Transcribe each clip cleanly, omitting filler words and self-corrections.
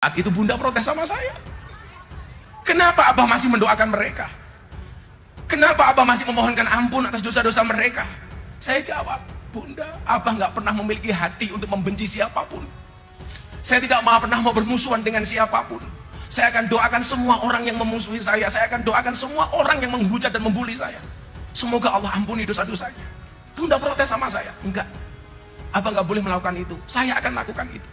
Saat itu bunda protes sama saya. Kenapa abah masih mendoakan mereka? Kenapa abah masih memohonkan ampun atas dosa-dosa mereka? Saya jawab, bunda, abah nggak pernah memiliki hati untuk membenci siapapun. Saya tidak pernah mau bermusuhan dengan siapapun. Saya akan doakan semua orang yang memusuhi saya. Saya akan doakan semua orang yang menghujat dan membuli saya. Semoga Allah ampuni dosa-dosanya. Bunda protes sama saya. Enggak, abah nggak boleh melakukan itu. Saya akan lakukan itu.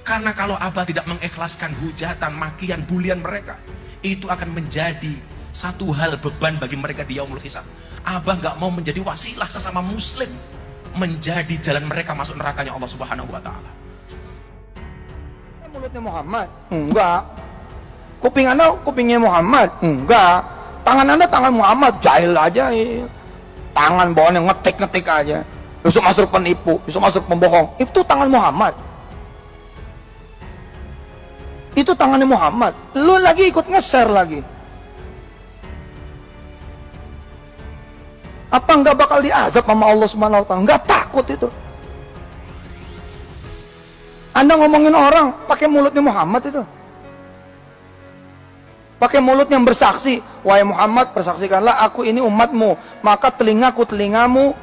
Karena kalau abah tidak mengikhlaskan hujatan, makian, bulian mereka, itu akan menjadi satu hal beban bagi mereka di yaumul hisab. Abah nggak mau menjadi wasilah sesama muslim menjadi jalan mereka masuk nerakanya Allah Subhanahu wa taala. Mulutnya Muhammad? Enggak. Kuping Anda kupingnya Muhammad? Enggak. Tangan Anda tangan Muhammad, jahil aja. Tangan bawahnya ngetik-ngetik aja. Besok masuk penipu, besok masuk pembohong. Itu tangan Muhammad. Itu tangannya Muhammad. Lu lagi ikut nge-share lagi. Apa enggak bakal diazab sama Allah Subhanahu wa taala? Enggak takut itu. Anda ngomongin orang pakai mulutnya Muhammad itu. Pakai mulut yang bersaksi, wahai Muhammad, persaksikanlah aku ini umatmu, maka telingaku telingamu,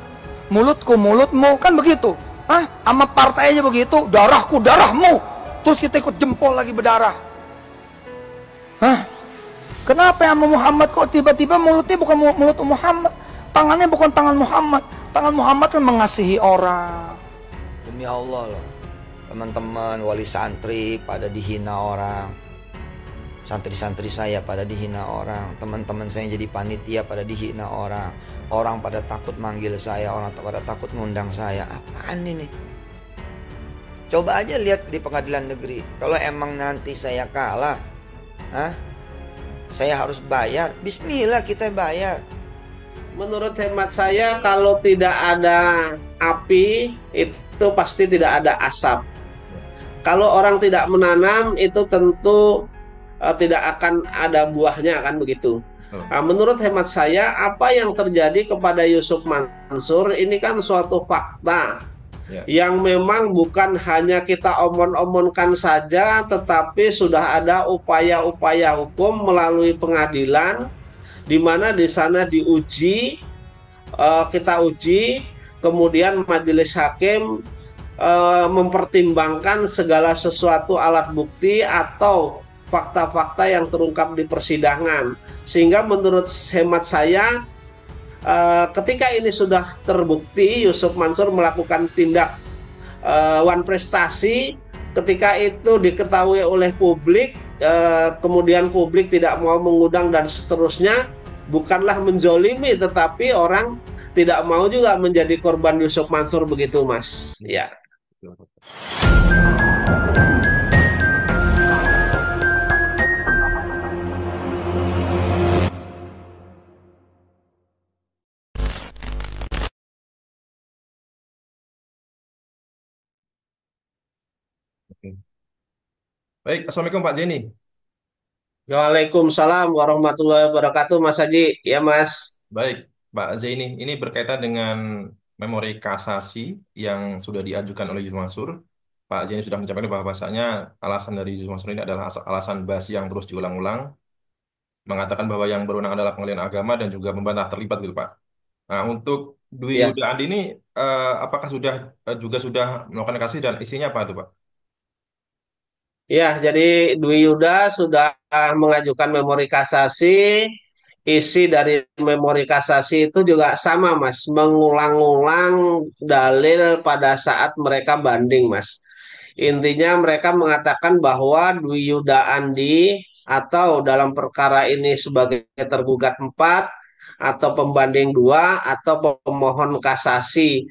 mulutku mulutmu, kan begitu. Ah, sama partai aja begitu, darahku darahmu. Terus kita ikut jempol lagi berdarah. Hah? Kenapa sama Muhammad kok tiba-tiba mulutnya bukan mulut Muhammad? Tangannya bukan tangan Muhammad. Tangan Muhammad kan mengasihi orang. Demi Allah loh, teman-teman wali santri pada dihina orang, santri-santri saya pada dihina orang, teman-teman saya yang jadi panitia pada dihina orang, orang pada takut manggil saya, orang pada takut ngundang saya. Apaan ini? Coba aja lihat di pengadilan negeri. Kalau emang nanti saya kalah, saya harus bayar. Bismillah kita bayar. Menurut hemat saya, kalau tidak ada api, itu pasti tidak ada asap. Kalau orang tidak menanam, itu tentu tidak akan ada buahnya, kan begitu. Nah, menurut hemat saya, apa yang terjadi kepada Yusuf Mansur ini kan suatu fakta yang memang bukan hanya kita omon-omonkan saja, tetapi sudah ada upaya-upaya hukum melalui pengadilan, di mana di sana diuji, kita uji, kemudian majelis hakim mempertimbangkan segala sesuatu alat bukti atau fakta-fakta yang terungkap di persidangan. Sehingga menurut hemat saya, ketika ini sudah terbukti Yusuf Mansur melakukan tindak wan prestasi, ketika itu diketahui oleh publik, kemudian publik tidak mau mengundang dan seterusnya, bukanlah menzolimi, tetapi orang tidak mau juga menjadi korban Yusuf Mansur, begitu Mas. Ya. Baik, Assalamualaikum Pak Zeni. Waalaikumsalam warahmatullahi wabarakatuh, Mas Haji. Ya, Mas. Baik, Pak Zaini, ini berkaitan dengan memori kasasi yang sudah diajukan oleh Yusuf Mansur. Pak Zaini sudah menyampaikan bahwasanya alasan dari Yusuf Mansur ini adalah alasan basi yang terus diulang-ulang, mengatakan bahwa yang berwenang adalah pengadilan agama dan juga membantah terlibat gitu Pak. Nah, untuk Dwi Ya. Yuda Andi ini apakah sudah juga sudah melakukan kasasi dan isinya apa itu Pak? Ya, jadi Dwi Yuda sudah mengajukan memori kasasi. Isi dari memori kasasi itu juga sama, Mas. Mengulang-ulang dalil pada saat mereka banding, Mas. Intinya mereka mengatakan bahwa Dwi Yuda Andi atau dalam perkara ini sebagai tergugat 4 atau pembanding 2 atau pemohon kasasi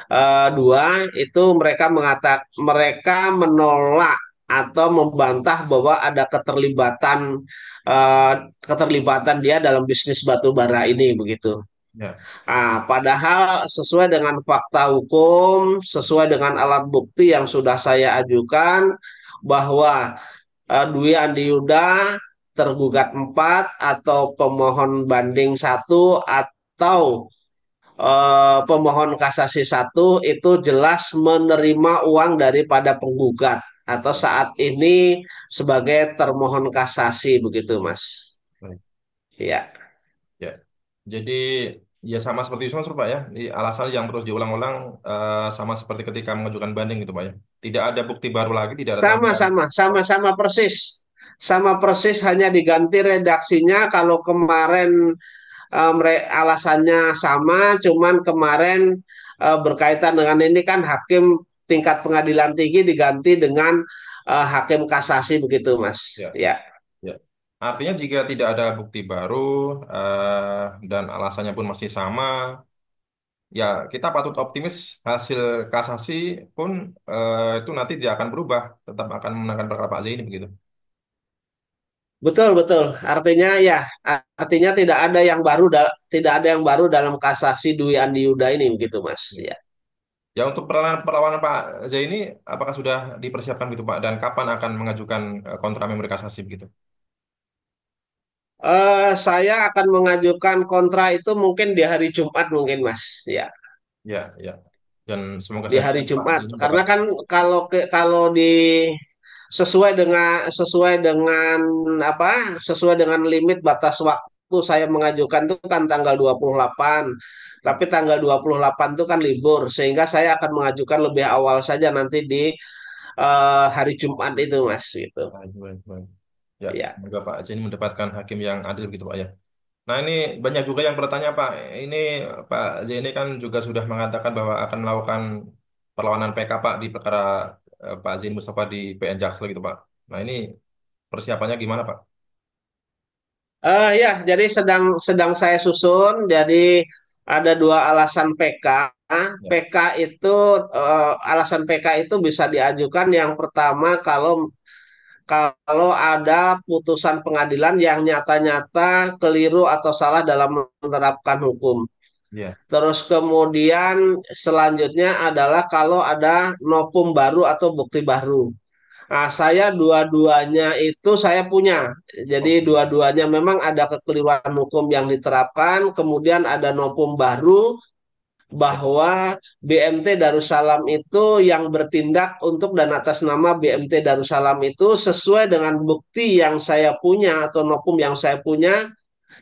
2, itu mereka menolak atau membantah bahwa ada keterlibatan dia dalam bisnis batu bara ini, begitu. Ya. Padahal sesuai dengan fakta hukum, sesuai dengan alat bukti yang sudah saya ajukan, bahwa Dwi Andi Yuda tergugat 4 atau pemohon banding 1 atau pemohon kasasi 1 itu jelas menerima uang daripada penggugat. atau saat ini sebagai termohon kasasi begitu, Mas. Baik. Ya. Ya. Jadi ya sama seperti Yusuf Mansur Pak ya. Di alasan yang terus diulang-ulang sama seperti ketika mengajukan banding gitu Pak ya. Tidak ada bukti baru lagi, tidak ada tambahan. Sama persis. Sama persis hanya diganti redaksinya. Kalau kemarin alasannya sama, cuman kemarin berkaitan dengan ini kan hakim tingkat pengadilan tinggi diganti dengan hakim kasasi begitu, Mas. Ya. Ya. Ya. Artinya jika tidak ada bukti baru dan alasannya pun masih sama, ya kita patut optimis hasil kasasi pun itu nanti tidak akan berubah, tetap akan memenangkan perkara Pak Zaini begitu. Betul, betul. Artinya ya, artinya tidak ada yang baru dalam kasasi Dwi Andi Yuda ini begitu, Mas. Ya. Ya. Ya untuk perlawanan Pak Zaini apakah sudah dipersiapkan gitu Pak dan kapan akan mengajukan kontra memori kasasi begitu? Saya akan mengajukan kontra itu mungkin di hari Jumat mungkin, Mas. Ya, Ya, ya. Dan semoga di saja hari Pak Jumat. Zaini Karena dapat. kan kalau sesuai dengan sesuai dengan limit batas waktu saya mengajukan itu kan tanggal 28. Tapi tanggal 28 itu kan libur sehingga saya akan mengajukan lebih awal saja nanti di hari Jumat itu, Mas, gitu. Baik, baik, baik. Ya, Ya. semoga Pak Zaini mendapatkan hakim yang adil begitu Pak ya. Nah ini banyak juga yang bertanya Pak, ini Pak Zaini kan juga sudah mengatakan bahwa akan melakukan perlawanan PK Pak di perkara Pak Zaini Mustafa di PN Jaksel gitu Pak. Nah ini persiapannya gimana Pak? Ya, jadi sedang sedang saya susun. Jadi ada dua alasan PK. Ya, PK itu alasan PK itu bisa diajukan yang pertama kalau kalau ada putusan pengadilan yang nyata-nyata keliru atau salah dalam menerapkan hukum. ya, Terus kemudian selanjutnya adalah kalau ada novum baru atau bukti baru. Nah, saya dua-duanya itu saya punya. Jadi oke, dua-duanya memang ada kekeliruan hukum yang diterapkan, kemudian ada novum baru ya, bahwa BMT Darussalam itu yang bertindak untuk dan atas nama BMT Darussalam itu sesuai dengan bukti yang saya punya atau novum yang saya punya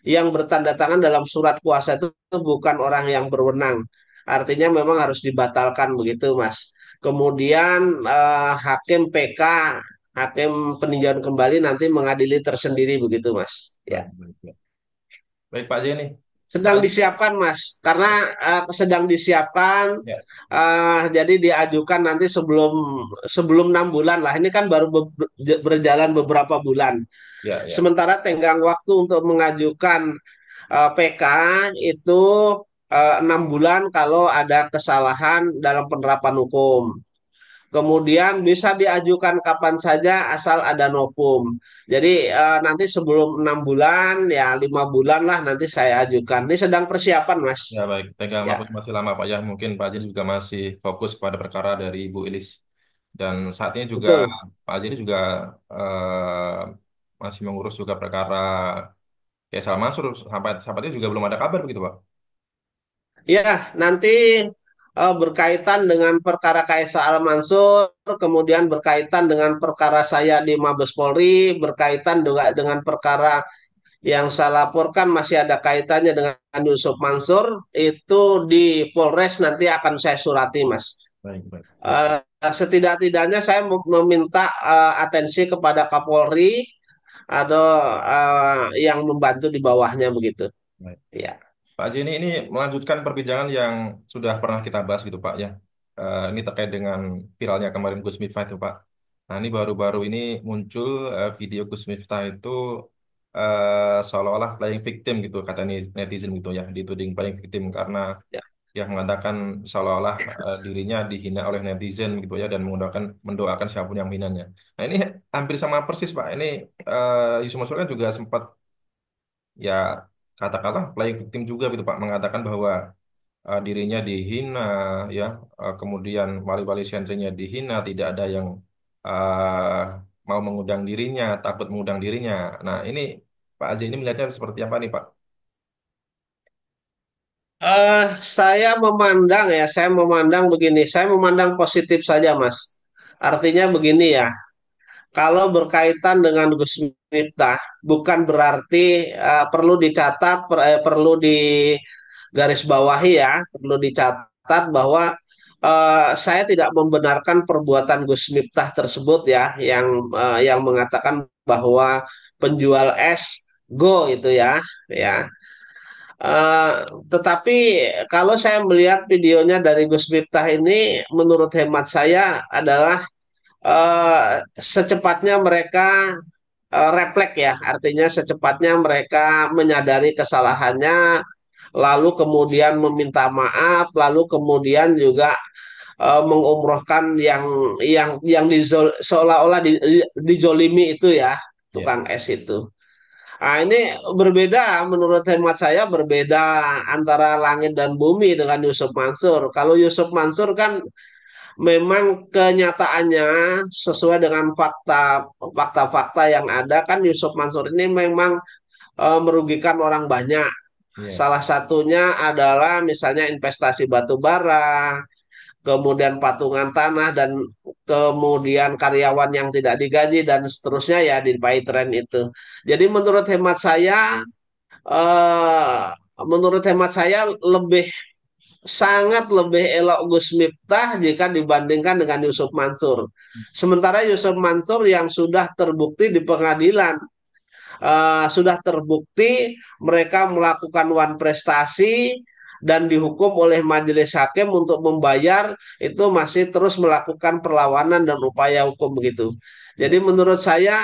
yang bertanda tangan dalam surat kuasa itu bukan orang yang berwenang. Artinya memang harus dibatalkan begitu, Mas. Kemudian hakim PK, hakim peninjauan kembali nanti mengadili tersendiri begitu, Mas. baik, Ya. baik, ya. Baik Pak Zaini. Sedang Pak, disiapkan, Mas, karena sedang disiapkan, ya, jadi diajukan nanti sebelum sebelum 6 bulan lah. Ini kan baru berjalan beberapa bulan. ya, ya. Sementara tenggang waktu untuk mengajukan PK itu 6 bulan kalau ada kesalahan dalam penerapan hukum. Kemudian bisa diajukan kapan saja asal ada novum. Jadi nanti sebelum 6 bulan ya 5 bulan lah nanti saya ajukan. Ini sedang persiapan, Ya Mas. baik, tenggang Ya, waktu masih lama Pak ya. Mungkin Pak Zaini juga masih fokus pada perkara dari Ibu Ilis. Dan saat ini juga betul. Pak Zaini juga masih mengurus juga perkara Kaisal Mansur sampai ini juga belum ada kabar begitu Pak. Ya, nanti berkaitan dengan perkara Kaisa Al Mansur, kemudian berkaitan dengan perkara saya di Mabes Polri, berkaitan juga dengan perkara yang saya laporkan masih ada kaitannya dengan Yusuf Mansur, itu di Polres nanti akan saya surati, Mas. Baik, baik, baik, Eh, Setidak-tidaknya saya meminta atensi kepada Kapolri atau yang membantu di bawahnya begitu. baik. Ya. Pak Zaini ini melanjutkan perbincangan yang sudah pernah kita bahas gitu Pak ya. Ini terkait dengan viralnya kemarin Gus Miftah itu Pak. Nah ini baru-baru ini muncul video Gus Miftah itu seolah-olah playing victim gitu kata netizen gitu ya, dituding playing victim karena Ya. yang mengatakan seolah-olah dirinya dihina oleh netizen gitu ya dan mendoakan siapapun yang menghinanya. Nah ini hampir sama persis Pak. Ini Yusuf Mansur kan juga sempat ya katakanlah playing victim juga gitu Pak mengatakan bahwa dirinya dihina ya kemudian wali-wali sentrinya dihina tidak ada yang uh, mau mengundang dirinya takut mengundang dirinya. Nah ini Pak Aziz ini melihatnya seperti apa nih Pak? Saya memandang begini, saya memandang positif saja, Mas. Artinya begini ya, kalau berkaitan dengan Gus Miftah, bukan berarti perlu dicatat, perlu digarisbawahi ya, perlu dicatat bahwa saya tidak membenarkan perbuatan Gus Miftah tersebut ya, yang mengatakan bahwa penjual es go itu ya, ya. Eh, tetapi kalau saya melihat videonya dari Gus Miftah ini, menurut hemat saya adalah secepatnya mereka refleks ya, artinya secepatnya mereka menyadari kesalahannya, lalu kemudian meminta maaf, lalu kemudian juga mengumrohkan yang seolah-olah dijolimi itu ya, Ya. tukang es itu. Nah, ini berbeda, menurut hemat saya berbeda antara langit dan bumi dengan Yusuf Mansur. Kalau Yusuf Mansur kan memang kenyataannya sesuai dengan fakta-fakta yang ada, kan Yusuf Mansur ini memang merugikan orang banyak. Ya. Salah satunya adalah misalnya investasi batu bara, kemudian patungan tanah, dan kemudian karyawan yang tidak digaji dan seterusnya ya di tren itu. Jadi eh, menurut hemat saya sangat lebih elok Gus Miftah jika dibandingkan dengan Yusuf Mansur. Sementara Yusuf Mansur yang sudah terbukti di pengadilan, sudah terbukti mereka melakukan wan prestasi dan dihukum oleh majelis hakim untuk membayar, itu masih terus melakukan perlawanan dan upaya hukum begitu. Ya. Jadi menurut saya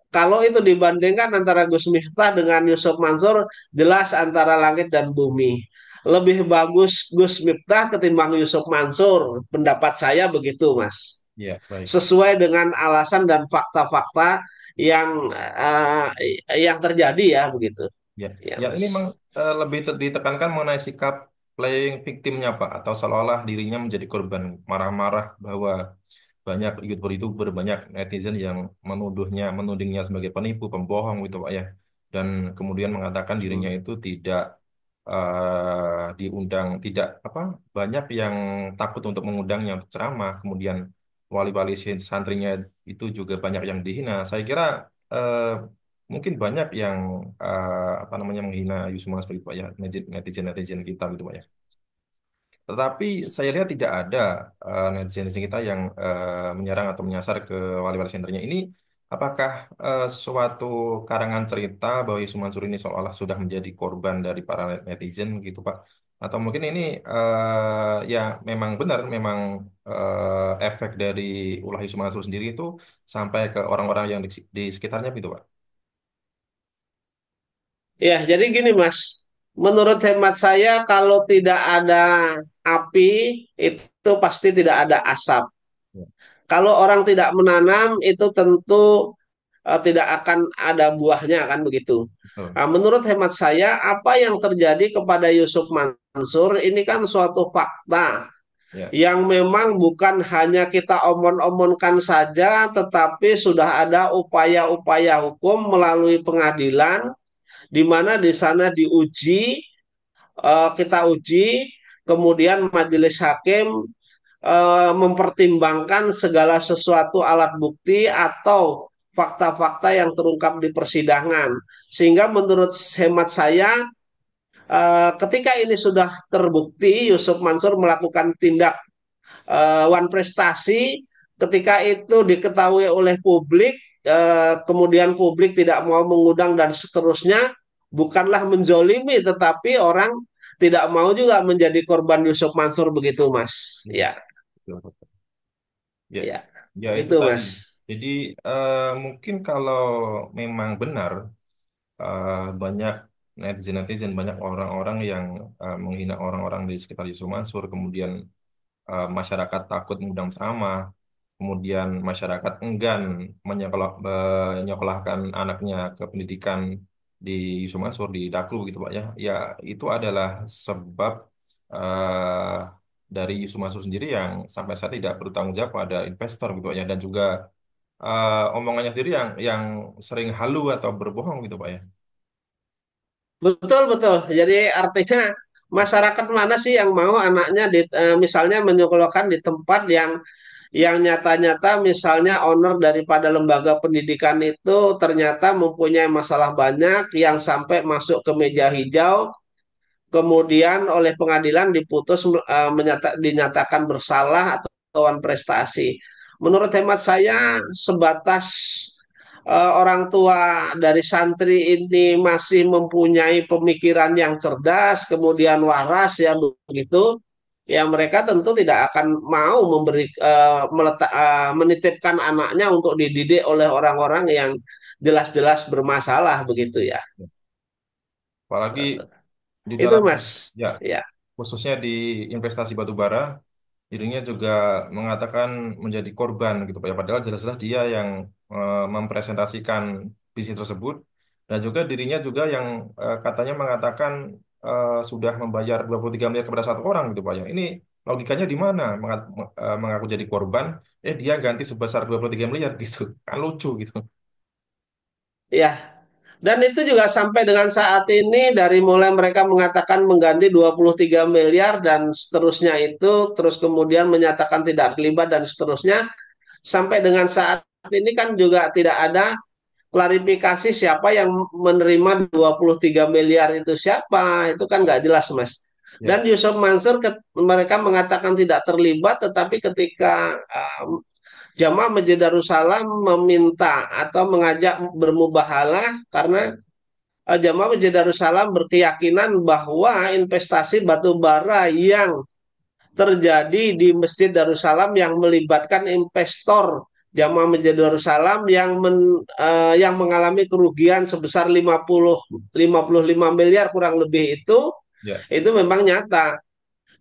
kalau itu dibandingkan antara Gus Miftah dengan Yusuf Mansur, jelas antara langit dan bumi. Lebih bagus Gus Miftah ketimbang Yusuf Mansur. Pendapat saya begitu, Mas. Ya, baik. Sesuai dengan alasan dan fakta-fakta yang terjadi ya begitu. Ya, Ya, ya ini Mas. memang lebih ditekankan mengenai sikap playing victimnya Pak, atau seolah-olah dirinya menjadi korban, marah-marah bahwa banyak YouTuber, banyak netizen yang menudingnya sebagai penipu, pembohong gitu Pak ya, dan kemudian mengatakan dirinya itu tidak diundang, tidak apa, banyak yang takut untuk mengundangnya untuk ceramah, kemudian wali-wali santrinya itu juga banyak yang dihina. Saya kira eh, mungkin banyak yang apa namanya menghina Yusuf seperti itu Pak ya, netizen kita gitu Pak ya. Tetapi saya lihat tidak ada netizen kita yang menyerang atau menyasar ke wali-wali senternya ini. Apakah suatu karangan cerita bahwa Yusuf Mansur ini seolah sudah menjadi korban dari para netizen gitu Pak? Atau mungkin ini ya memang benar, memang efek dari ulah Yusuf Mansur sendiri itu sampai ke orang-orang yang di sekitarnya gitu Pak? Ya, jadi gini, Mas. Menurut hemat saya, kalau tidak ada api, itu pasti tidak ada asap. Ya, Kalau orang tidak menanam, itu tentu tidak akan ada buahnya, kan begitu. betul. Nah, menurut hemat saya, apa yang terjadi kepada Yusuf Mansur ini kan suatu fakta Ya, yang memang bukan hanya kita omon-omonkan saja, tetapi sudah ada upaya-upaya hukum melalui pengadilan, di mana di sana kita uji, kemudian majelis hakim mempertimbangkan segala sesuatu alat bukti atau fakta-fakta yang terungkap di persidangan. Sehingga menurut hemat saya, ketika ini sudah terbukti Yusuf Mansur melakukan tindak wan prestasi, ketika itu diketahui oleh publik, kemudian publik tidak mau mengundang dan seterusnya, bukanlah menzolimi, tetapi orang tidak mau juga menjadi korban Yusuf Mansur begitu, Mas. ya, Ya, betul. Ya, ya, ya itu itu tadi. Mas. Jadi mungkin kalau memang benar banyak netizen-netizen, banyak orang-orang yang menghina orang-orang di sekitar Yusuf Mansur, kemudian masyarakat takut mengundang ceramah, kemudian masyarakat enggan menyekolahkan anaknya ke pendidikan di Yusuf Mansur, di Daklu gitu Pak ya. Ya itu adalah sebab eh, dari Yusuf Mansur sendiri yang sampai saat tidak bertanggung jawab pada investor gitu Pak ya, dan juga omongannya sendiri yang sering halu atau berbohong gitu Pak ya. Betul, betul. Jadi artinya masyarakat mana sih yang mau anaknya misalnya menyekolahkan di tempat yang yang nyata-nyata misalnya owner daripada lembaga pendidikan itu ternyata mempunyai masalah banyak yang sampai masuk ke meja hijau, kemudian oleh pengadilan diputus dinyatakan bersalah atau tawan prestasi. Menurut hemat saya sebatas orang tua dari santri ini masih mempunyai pemikiran yang cerdas, kemudian waras ya begitu, ya mereka tentu tidak akan mau menitipkan anaknya untuk dididik oleh orang-orang yang jelas-jelas bermasalah begitu ya. Apalagi di Itu dalam, Mas. ya, Ya. khususnya di investasi batu bara, dirinya juga mengatakan menjadi korban gitu Pak ya. Padahal jelas-jelas dia yang mempresentasikan bisnis tersebut, dan juga dirinya juga yang katanya mengatakan sudah membayar 23 miliar kepada satu orang gitu Pak ya. Ini logikanya di mana? Mengaku jadi korban, dia ganti sebesar 23 miliar gitu. Kan lucu gitu. Ya, dan itu juga sampai dengan saat ini dari mulai mereka mengatakan mengganti 23 miliar dan seterusnya itu, terus kemudian menyatakan tidak terlibat dan seterusnya, sampai dengan saat ini kan juga tidak ada klarifikasi siapa yang menerima 23 miliar itu siapa, itu kan nggak jelas Mas. Ya, Dan Yusuf Mansur mereka mengatakan tidak terlibat, tetapi ketika Jamaah Masjid Darussalam meminta atau mengajak bermubahalah karena Jamaah Masjid Darussalam berkeyakinan bahwa investasi batu bara yang terjadi di Masjid Darussalam yang melibatkan investor Jamaah Masjid Darussalam yang mengalami kerugian sebesar 55 miliar kurang lebih ya, itu memang nyata.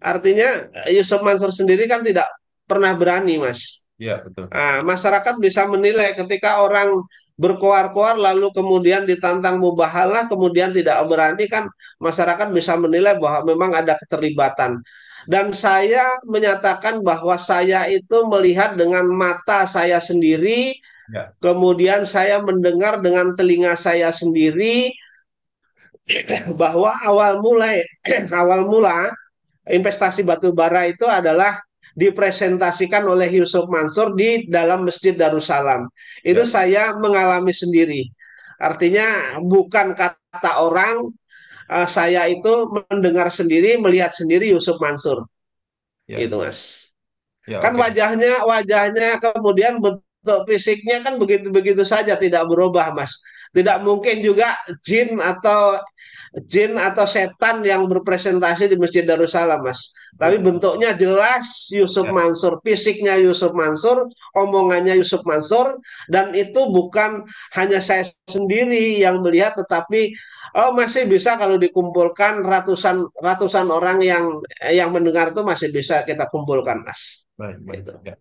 Artinya Yusuf Mansur sendiri kan tidak pernah berani, Mas. ya betul. Nah, masyarakat bisa menilai ketika orang berkoar-koar lalu kemudian ditantang mubahalah kemudian tidak berani kan masyarakat bisa menilai bahwa memang ada keterlibatan. Dan saya menyatakan bahwa saya itu melihat dengan mata saya sendiri, Ya, kemudian saya mendengar dengan telinga saya sendiri bahwa awal mula investasi batu bara itu adalah dipresentasikan oleh Yusuf Mansur di dalam Masjid Darussalam. Itu ya, saya mengalami sendiri. Artinya bukan kata orang, saya itu mendengar sendiri, melihat sendiri Yusuf Mansur. ya, Gitu, Mas. ya, Kan oke. wajahnya kemudian bentuk fisiknya kan begitu-begitu saja tidak berubah, Mas. Tidak mungkin juga jin atau setan yang berpresentasi di Masjid Darussalam, Mas. Tapi Betul. bentuknya jelas Yusuf Ya, Mansur, fisiknya Yusuf Mansur, omongannya Yusuf Mansur, dan itu bukan hanya saya sendiri yang melihat, tetapi masih bisa kalau dikumpulkan ratusan ratusan orang yang mendengar itu masih bisa kita kumpulkan, Mas. baik, baik. Itu. Ya.